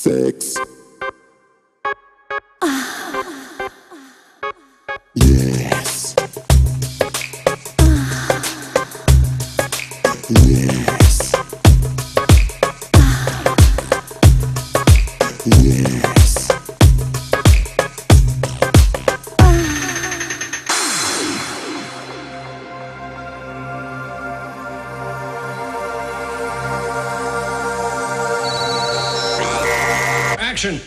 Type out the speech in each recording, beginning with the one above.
Секс. Yes. Yes. Yes. Action.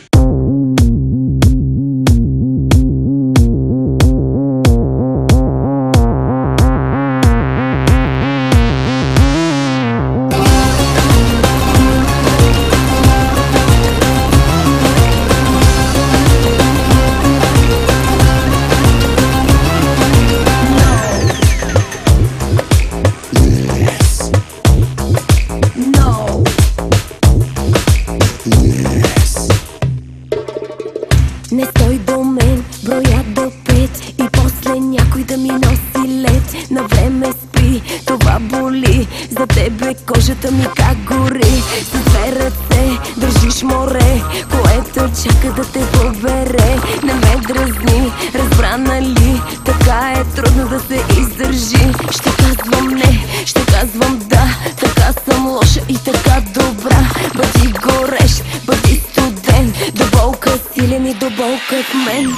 Не стой до мен, броя до 5 и после някой да ми носи лед. На време спи, това боли, за тебе кожата ми как гори. С две ръце държиш море, което чака да те побере. Не ме дразни, разбра нали, така е трудно да се издържи. Ще казвам не, ще казвам да, така съм лоша и така добра. Бъди горещ, бъди студен, до болка силен и до болка в мен.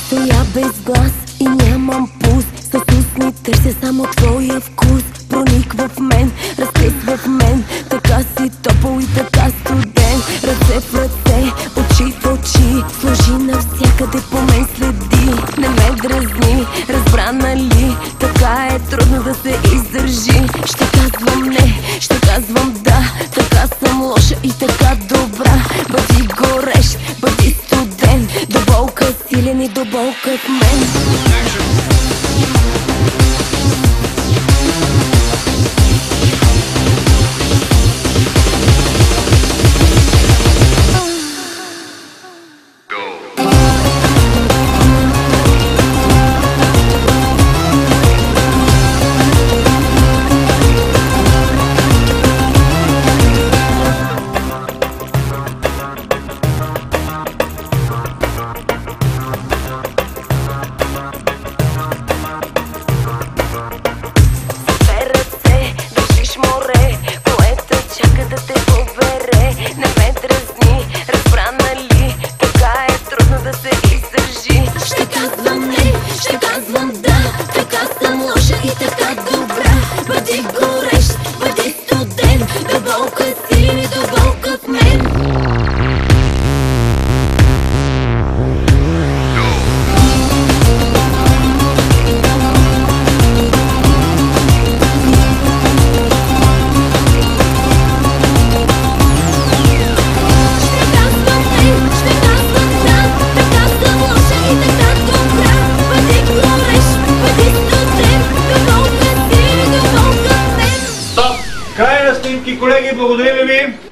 Стоя без глас и нямам пулс, с устни търся само твоя вкус. Прониква в мен, разтисва в мен, така си топъл и така студен. Ръце в ръце, очи в очи, служи навсякъде по мен следи. Не ме дразни, разбра нали, така е трудно да се издържи. Ще казвам не, ще казвам да, така съм лоша и така добра. Бъди горещ, бъди студен, до болка силен и до болка в мен. Ще казвам да, така съм лоша и така добра. Бъди горещ, бъди студен, до болка силен и до болка в мен. Край на снимки, колеги, благодарим ви!